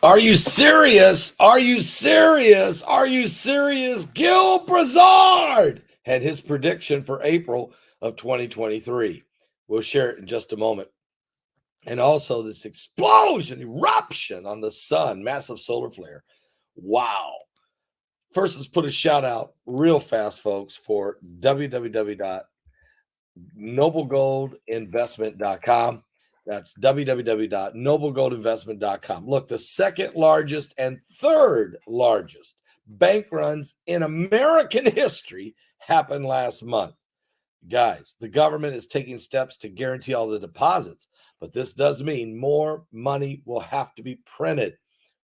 Are you serious? Are you serious? Are you serious? Gill Broussard had his prediction for April of 2023. We'll share it in just a moment. And also this explosion, eruption on the sun, massive solar flare. Wow. First, let's put a shout out real fast, folks, for www.noblegoldinvestment.com. That's www.noblegoldinvestment.com. Look, the second largest and third largest bank runs in American history happened last month. Guys, the government is taking steps to guarantee all the deposits, but this does mean more money will have to be printed.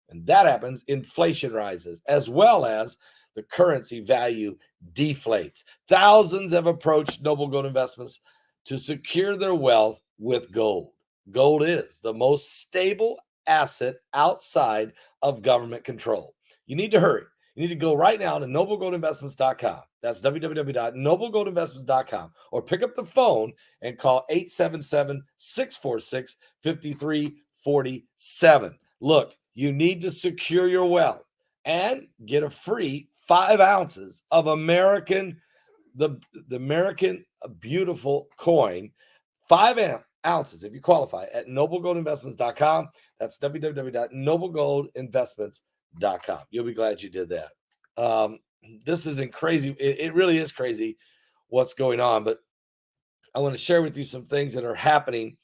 And that happens, inflation rises, as well as the currency value deflates. Thousands have approached Noble Gold Investments to secure their wealth with gold. Gold is the most stable asset outside of government control. You need to hurry. You need to go right now to noblegoldinvestments.com. That's www.noblegoldinvestments.com, or pick up the phone and call 877-646-5347. Look, you need to secure your wealth and get a free 5 ounces of the American beautiful coin, 5 ounces if you qualify, at noblegoldinvestments.com. That's www.noblegoldinvestments.com. You'll be glad you did that. This isn't crazy. It really is crazy what's going on, but I want to share with you some things that are happening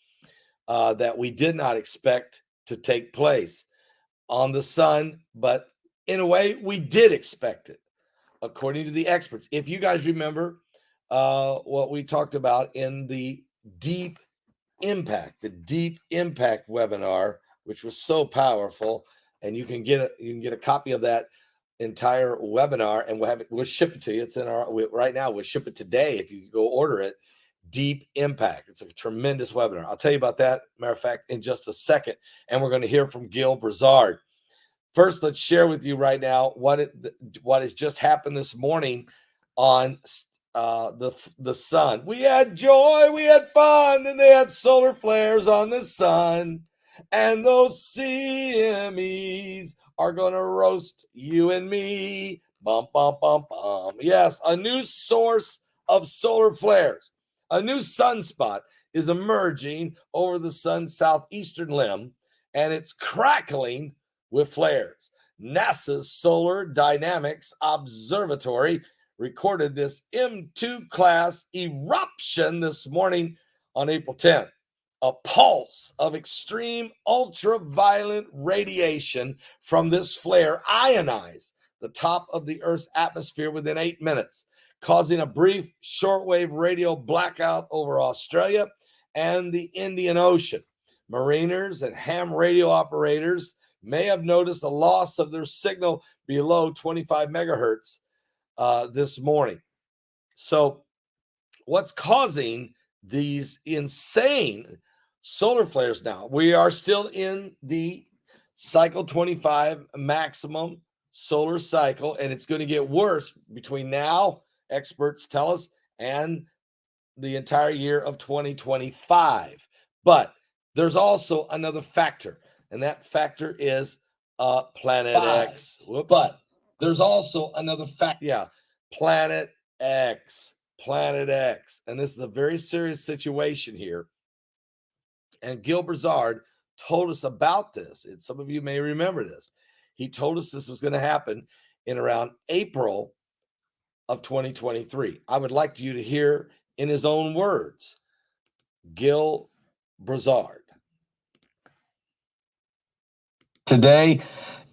that we did not expect to take place on the sun, but in a way we did expect it, according to the experts. If you guys remember what we talked about in the deep impact webinar, which was so powerful, and you can get a copy of that entire webinar, and we'll ship it to you. It's in right now. We'll ship it today if you go order it. Deep Impact. It's a tremendous webinar. I'll tell you about that, matter of fact, in just a second. And we're going to hear from Gill Broussard. First, let's share with you right now what has just happened this morning on the sun. We had joy, we had fun, and they had solar flares on the sun. And those CMEs are going to roast you and me. Bum, bum, bum, bum. Yes, a new source of solar flares. A new sunspot is emerging over the sun's southeastern limb, and it's crackling with flares. NASA's Solar Dynamics Observatory recorded this M2 class eruption this morning on April 10th. A pulse of extreme ultraviolet radiation from this flare ionized the top of the Earth's atmosphere within 8 minutes, causing a brief shortwave radio blackout over Australia and the Indian Ocean. Mariners and ham radio operators may have noticed a loss of their signal below 25 megahertz this morning. So what's causing these insane solar flares now? We are still in the cycle 25 maximum solar cycle, and it's going to get worse between now, experts tell us, and the entire year of 2025. But there's also another factor, and that factor is Planet X. Whoops. But there's also another factor. Yeah, Planet X. And this is a very serious situation here. And Gill Broussard told us about this. And some of you may remember this. He told us this was going to happen in around April of 2023. I would like you to hear in his own words, Gill Broussard. Today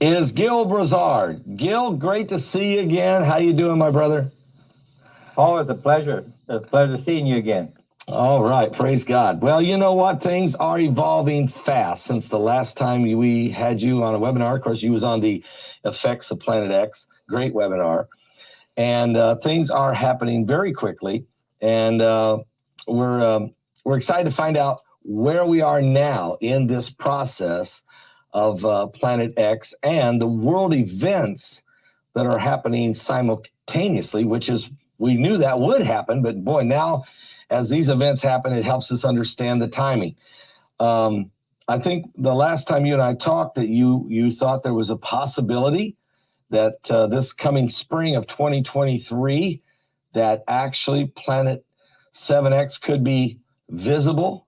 is Gill Broussard. Gill, great to see you again. How you doing, my brother? Always a pleasure. A pleasure seeing you again. All right, praise God. Well, you know what? Things are evolving fast since the last time we had you on a webinar. Of course, you was on the effects of Planet X. Great webinar. And things are happening very quickly. And we're excited to find out where we are now in this process of Planet X and the world events that are happening simultaneously, which is, we knew that would happen, but boy, now as these events happen, it helps us understand the timing. I think the last time you and I talked that you thought there was a possibility that this coming spring of 2023 that actually planet 7X could be visible.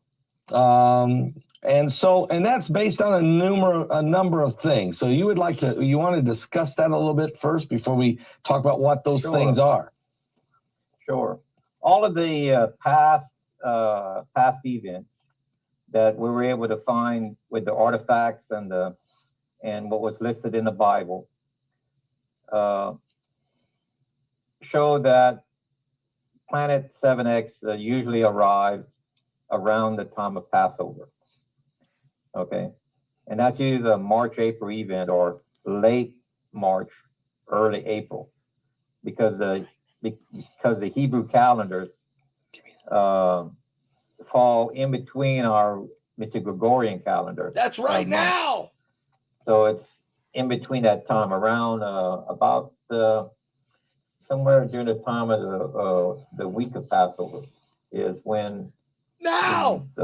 And that's based on a number of things. So you want to discuss that a little bit first before we talk about what those things are? Sure. All of the past events that we were able to find with the artifacts and what was listed in the Bible show that planet 7X usually arrives around the time of Passover. Okay, and that's usually the March-April event, or late March, early April, because the Hebrew calendars fall in between our Mr. Gregorian calendar. That's right now. So it's in between that time, around about somewhere during the time of the week of Passover is when these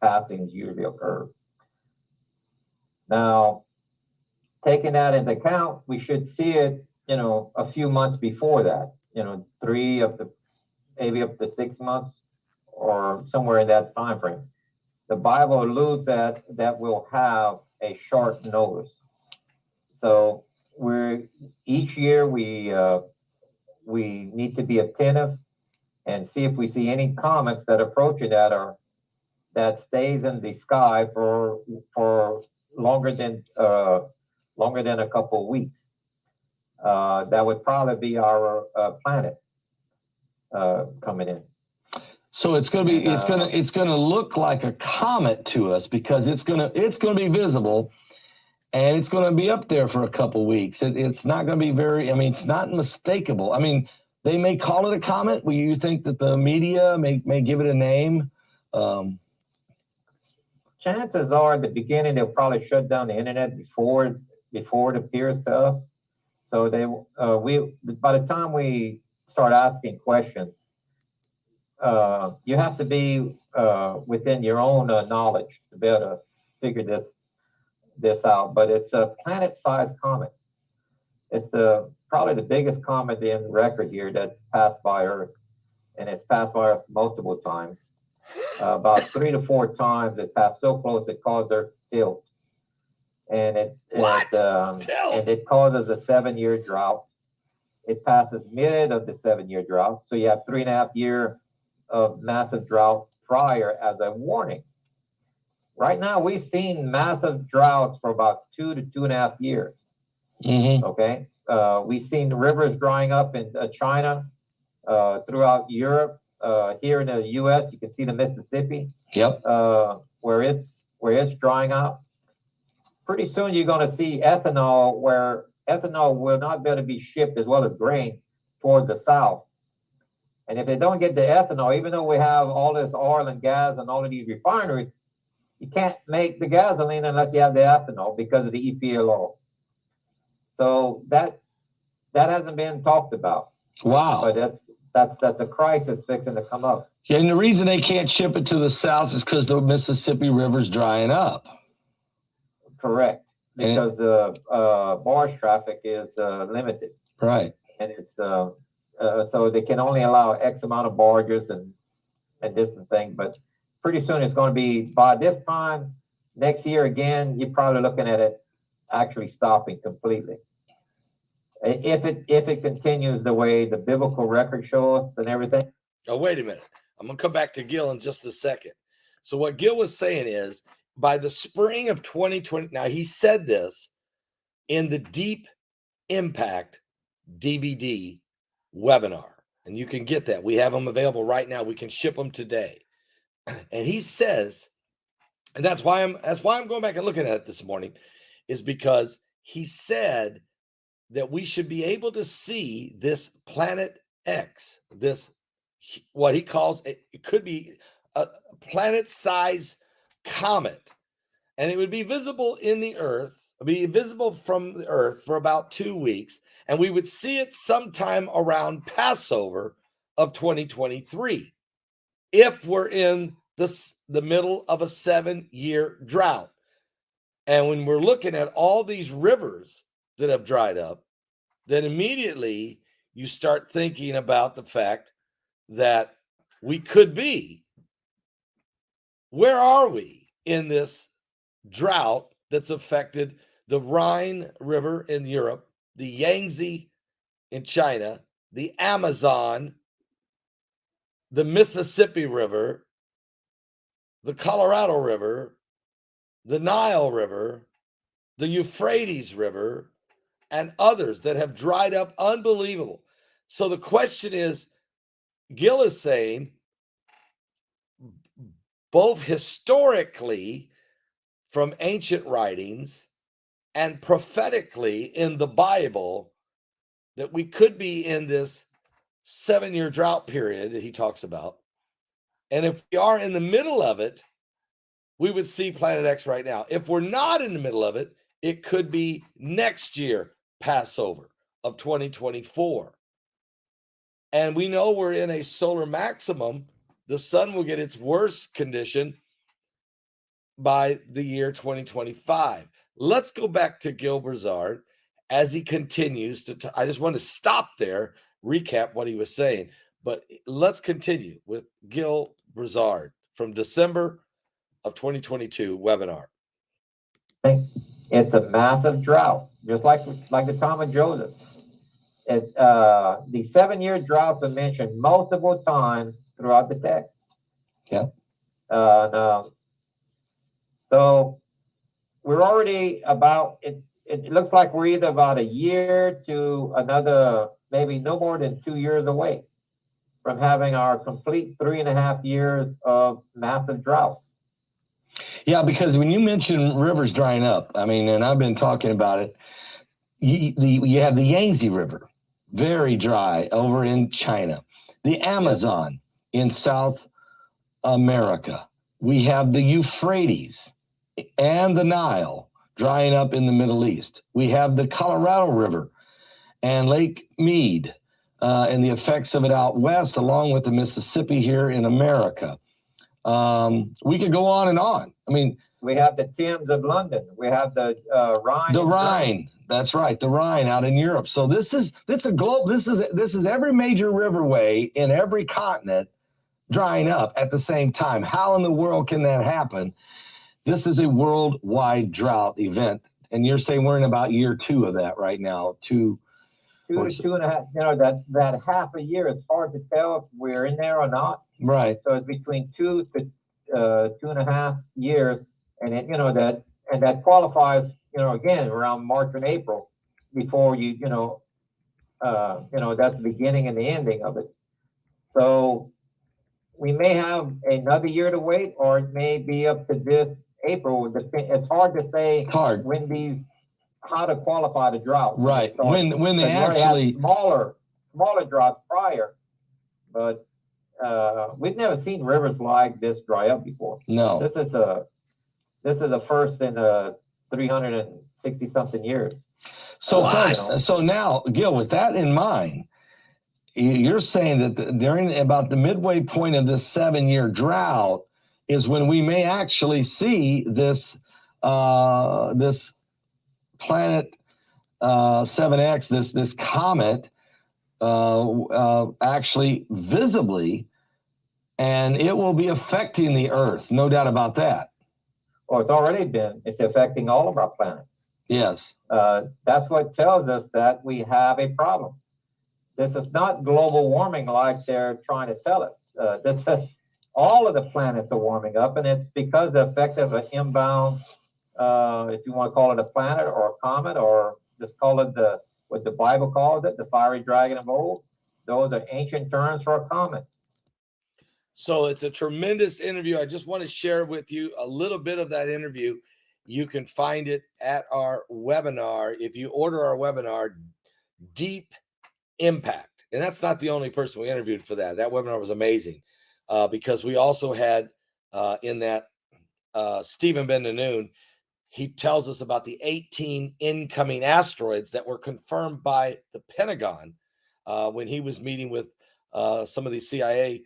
passings usually occur. Now, taking that into account, we should see it, a few months before that, 3 up to maybe up to 6 months, or somewhere in that time frame. The Bible alludes that we'll have a short notice. So each year we need to be attentive and see if we see any comets that approaching that stays in the sky for longer than a couple of weeks. That would probably be our planet coming in. So it's going to look like a comet to us because it's going to be visible, and it's going to be up there for a couple of weeks. It's not going to be it's not mistakable. I mean, they may call it a comet. Will you think that the media may give it a name? Chances are at the beginning they'll probably shut down the internet before it appears to us. So by the time we start asking questions, you have to be within your own knowledge to be able to figure this out. But it's a planet-sized comet. It's probably the biggest comet in record here that's passed by Earth, and it's passed by Earth multiple times. About 3 to 4 times it passed so close it caused Earth to tilt, and it causes a 7-year drought. It passes mid of the 7-year drought, so you have 3.5 years of massive drought prior as a warning. Right now, we've seen massive droughts for about 2 to 2.5 years. Mm-hmm. Okay, we've seen rivers drying up in China, throughout Europe. Here in the U.S., you can see the Mississippi. Yep. Where it's drying out. Pretty soon, you're going to see ethanol, where ethanol will not be able to be shipped as well as grain towards the south. And if they don't get the ethanol, even though we have all this oil and gas and all of these refineries, you can't make the gasoline unless you have the ethanol because of the EPA laws. So that hasn't been talked about. Wow. But that's a crisis fixing to come up. Yeah, and the reason they can't ship it to the south is because the Mississippi River's drying up. Correct. Because the barge traffic is limited. Right. And it's so they can only allow X amount of barges and this thing. But pretty soon it's going to be, by this time next year again, you're probably looking at it actually stopping completely. If it continues the way the biblical record shows and everything. Oh, wait a minute. I'm going to come back to Gill in just a second. So what Gill was saying is, by the spring of 2020, now he said this in the Deep Impact DVD webinar, and you can get that. We have them available right now. We can ship them today. And he says, and that's why I'm going back and looking at it this morning, is because he said that we should be able to see this planet X, this what he calls it could be a planet-sized comet, and it would be visible in the Earth, be visible from the Earth for about 2 weeks, and we would see it sometime around Passover of 2023, if we're in the middle of a 7-year drought. And when we're looking at all these rivers that have dried up, then immediately you start thinking about the fact that we could be. Where are we in this drought that's affected the Rhine River in Europe, the Yangtze in China, the Amazon, the Mississippi River, the Colorado River, the Nile River, the Euphrates River, and others that have dried up unbelievable. So the question is, Gill is saying, both historically from ancient writings and prophetically in the Bible, that we could be in this 7-year drought period that he talks about. And if we are in the middle of it, we would see Planet X right now. If we're not in the middle of it, it could be next year, Passover of 2024. And we know we're in a solar maximum. The sun will get its worst condition by the year 2025. Let's go back to Gill Broussard as he continues to. I just want to stop there, recap what he was saying. But let's continue with Gill Broussard from December of 2022 webinar. It's a massive drought, just like the time of Joseph. The 7-year droughts are mentioned multiple times throughout the text. Yeah. So we're already about it. It looks like we're either about a year to another, maybe no more than 2 years away from having our complete 3.5 years of massive droughts. Yeah, because when you mention rivers drying up, I mean, and I've been talking about it, you have the Yangtze River, very dry over in China, the Amazon in South America. We have the Euphrates and the Nile drying up in the Middle East. We have the Colorado River and Lake Mead and the effects of it out west, along with the Mississippi here in America. We could go on and on. I mean, we have the Thames of London. We have the Rhine. The Rhine. That's right, the Rhine out in Europe. So this is a globe. This is every major riverway in every continent drying up at the same time. How in the world can that happen? This is a worldwide drought event, and you're saying we're in about year 2 of that right now. Two and a half. You know, that half a year is hard to tell if we're in there or not. Right. So it's between 2 to 2.5 years, and it, that qualifies. Again, around March and April, before that's the beginning and the ending of it. So we may have another year to wait, or it may be up to this April. It's hard to say when how to qualify the drought. Right. When they actually had smaller droughts prior, but we've never seen rivers like this dry up before. No. This is the first in 360 something years. So folks, so now, Gill, with that in mind, you're saying that during about the midway point of this 7-year drought is when we may actually see this this planet 7X, this comet actually visibly, and it will be affecting the Earth, no doubt about that. Well, it's already been. It's affecting all of our planets. Yes. That's what tells us that we have a problem. This is not global warming like they're trying to tell us. All of the planets are warming up, and it's because the effect of an inbound, if you want to call it a planet or a comet, or just call it what the Bible calls it, the fiery dragon of old. Those are ancient terms for a comet. So it's a tremendous interview. I just want to share with you a little bit of that interview. You can find it at our webinar. If you order our webinar, Deep Impact. And that's not the only person we interviewed for that. That webinar was amazing because we also had in that Stephen Ben-Noon. He tells us about the 18 incoming asteroids that were confirmed by the Pentagon when he was meeting with some of these CIA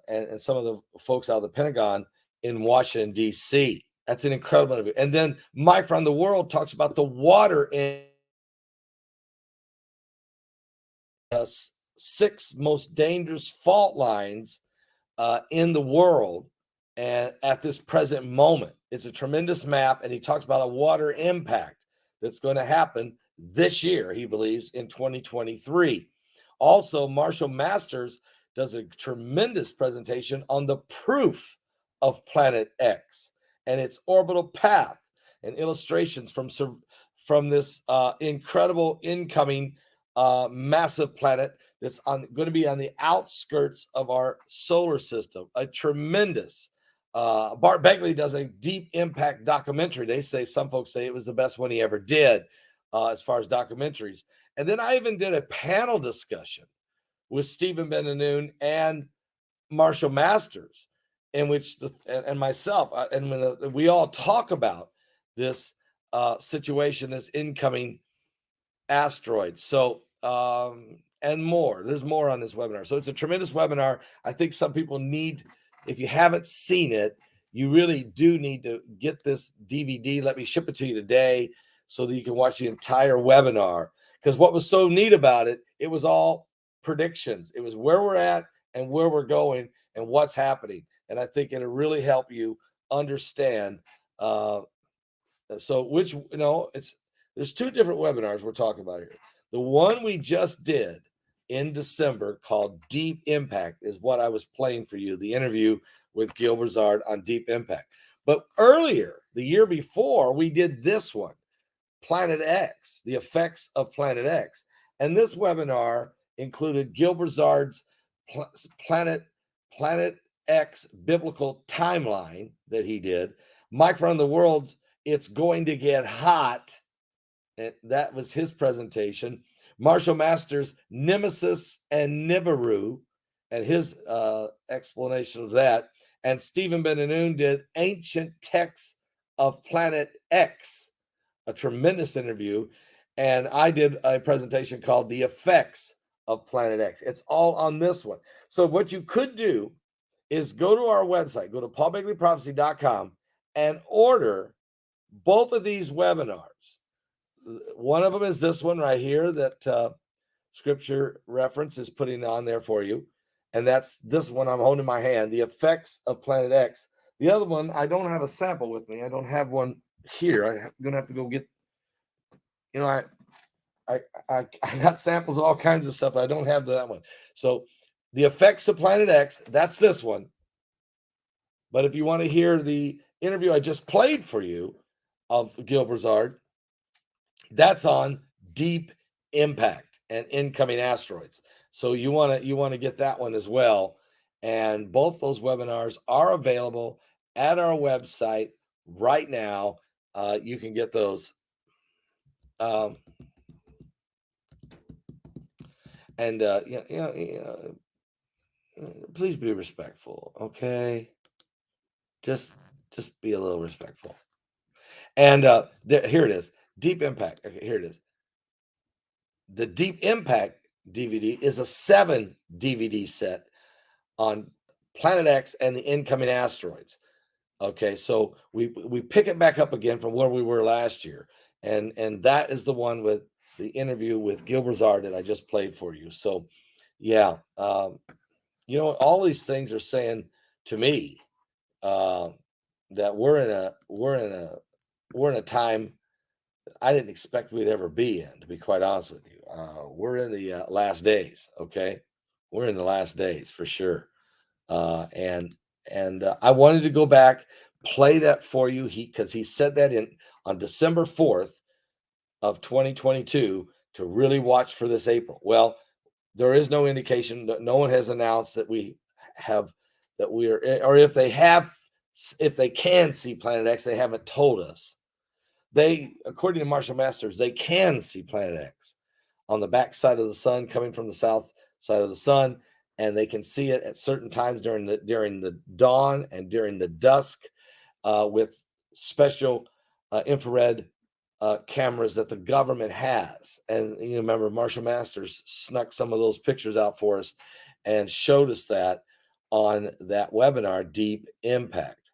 and some of the folks out of the Pentagon in Washington, D.C. That's an incredible interview. And then Mike from the World talks about the water in 6 most dangerous fault lines in the world and at this present moment. It's a tremendous map, and he talks about a water impact that's going to happen this year, he believes, in 2023. Also, Marshall Masters does a tremendous presentation on the proof of Planet X and its orbital path and illustrations from this incredible incoming massive planet that's going to be on the outskirts of our solar system. A tremendous. Bart Begley does a deep impact documentary. Some folks say it was the best one he ever did as far as documentaries. And then I even did a panel discussion with Stephen Ben-Noon and Marshall Masters, in which and myself, and when we all talk about this situation, this incoming asteroid. So, and more. There's more on this webinar. So it's a tremendous webinar. I think some people need, if you haven't seen it, you really do need to get this DVD. Let me ship it to you today so that you can watch the entire webinar. Because what was so neat about it, it was all predictions. It was where we're at and where we're going and what's happening. And I think it'll really help you understand. There's 2 different webinars we're talking about here. The one we just did in December called Deep Impact is what I was playing for you, the interview with Gill Broussard on Deep Impact. But earlier, the year before, we did this one, Planet X, the effects of Planet X. And this webinar included Gill Broussard's Planet X biblical timeline that he did. Mike from the World, It's Going to Get Hot. And that was his presentation. Marshall Masters, Nemesis and Nibiru, and his explanation of that. And Stephen Ben-Noon did Ancient Texts of Planet X, a tremendous interview. And I did a presentation called The Effects of Planet X. It's all on this one. So what you could do is go to our website, go to paulbegleyprophecy.com and order both of these webinars. One of them is this one right here that Scripture Reference is putting on there for you. And that's this one I'm holding in my hand, The Effects of Planet X. The other one, I don't have a sample with me. I don't have one here. I'm going to have to go get, I got samples of all kinds of stuff. I don't have that one. So The Effects of Planet X, that's this one. But if you want to hear the interview I just played for you of Gill Broussard, that's on Deep Impact and Incoming Asteroids. So you want to get that one as well. And both those webinars are available at our website right now. You can get those. Please be respectful, okay? Just be a little respectful. And here it is, Deep Impact. Okay, here it is. The Deep Impact DVD is a 7 DVD set on Planet X and the incoming asteroids. Okay, so we pick it back up again from where we were last year, and that is the one with the interview with Gill Broussard that I just played for you. So, yeah, all these things are saying to me that we're in a time I didn't expect we'd ever be in, to be quite honest with you. We're in the last days. Okay, we're in the last days for sure. And I wanted to go back, play that for you. Because he said that on December 4th of 2022 to really watch for this April. Well, there is no indication that no one has announced that we have, that we are, or if they can see Planet X, they haven't told us. According to Marshall Masters, they can see Planet X on the back side of the sun, coming from the south side of the sun, and they can see it at certain times during the dawn and during the dusk with special infrared cameras that the government has. And you remember, Marshall Masters snuck some of those pictures out for us and showed us that. on that webinar, Deep Impact.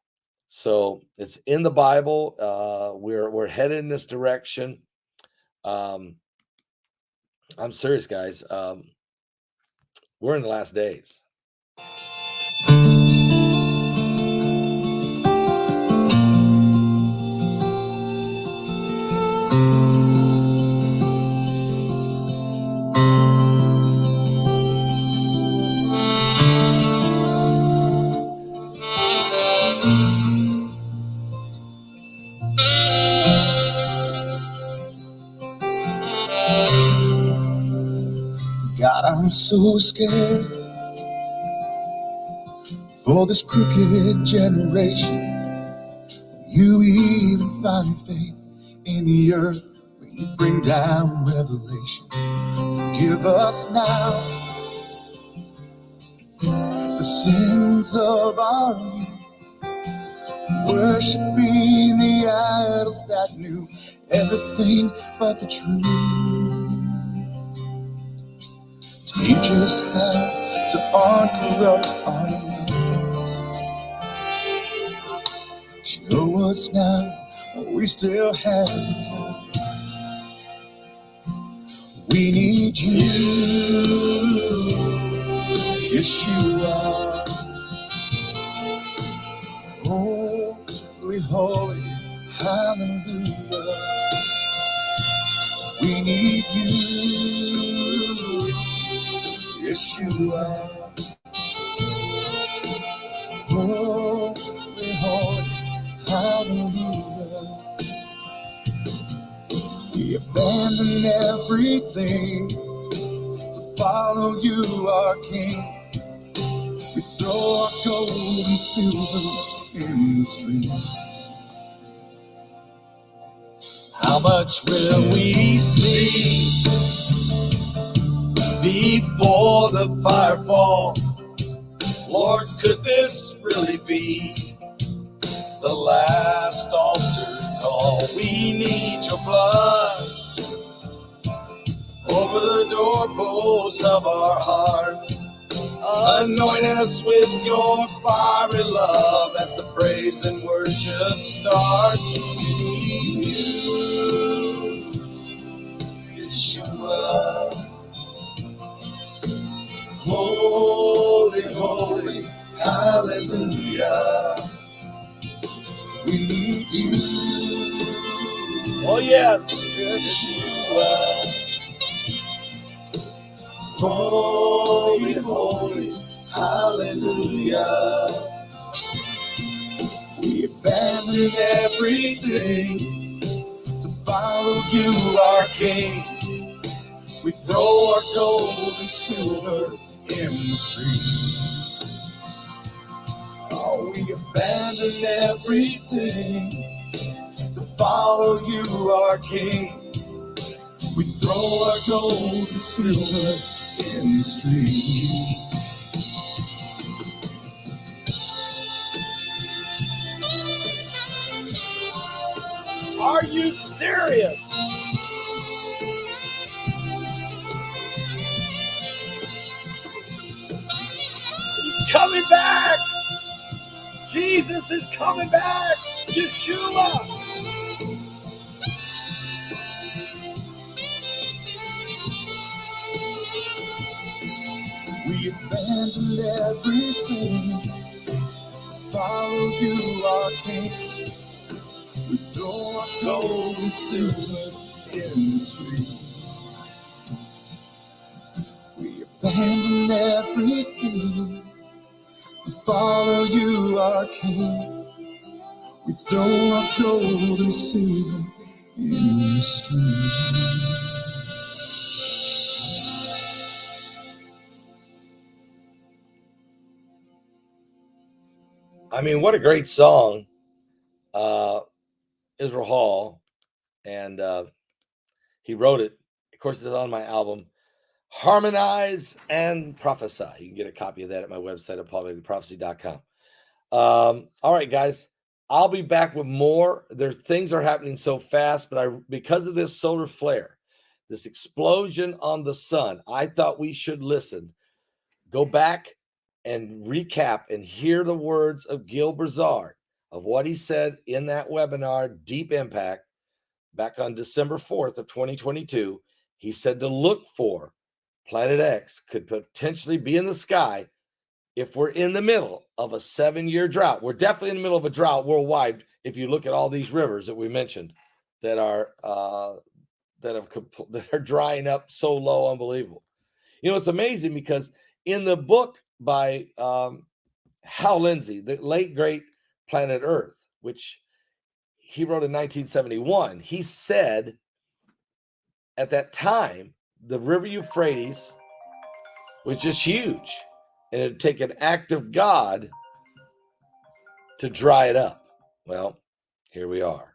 So it's in the Bible. We're headed in this direction. I'm serious, guys. We're in the last days. God, I'm so scared for this crooked generation. You even find faith in the earth when you bring down revelation. Forgive us now the sins of our youth, worshiping the idols that knew everything but the truth. Teach us how to uncorrupt our minds. Show us now what we still have to tell. We need you, Yeshua. Holy, holy, hallelujah. We need you, Yeshua. Holy, holy, hallelujah. We abandon everything to follow you, our King. We throw our gold and silver in the stream. How much will we see before the fire falls? Lord, could this really be the last altar call? We need your blood over the doorposts of our hearts. Anoint us with your fiery love as the praise and worship starts. We need you, Yeshua. Holy, holy, hallelujah. We need you. Oh, yes. Yeshua. Holy, holy, hallelujah. We abandon everything to follow you, our King. We throw our gold and silver in the streets. Oh, we abandon everything to follow you, our King. We throw our gold and silver in the streets. Are you serious? He's coming back. Jesus is coming back. Yeshua. We abandon everything to follow you, our King. We throw our gold and silver in the streets. We abandon everything to follow you, our King. We throw our gold and silver in the streets. I mean, what a great song. Israel Hall, and he wrote it. Of course, it's on my album, Harmonize and Prophesy. You can get a copy of that at my website at paulbegleyprophecy.com. All right, guys, I'll be back with more. Things are happening so fast, but because of this solar flare, this explosion on the sun, I thought we should listen. Go back and recap and hear the words of Gill Broussard of what he said in that webinar, Deep Impact, back on December 4th of 2022, he said to look for Planet X could potentially be in the sky if we're in the middle of a 7-year drought. We're definitely in the middle of a drought worldwide. If you look at all these rivers that we mentioned that are that are drying up so low, unbelievable. You know, it's amazing because in the book by Hal Lindsey, the late great Planet Earth, which he wrote in 1971, he said at that time the river Euphrates was just huge, and it'd take an act of God to dry it up. Well, here we are.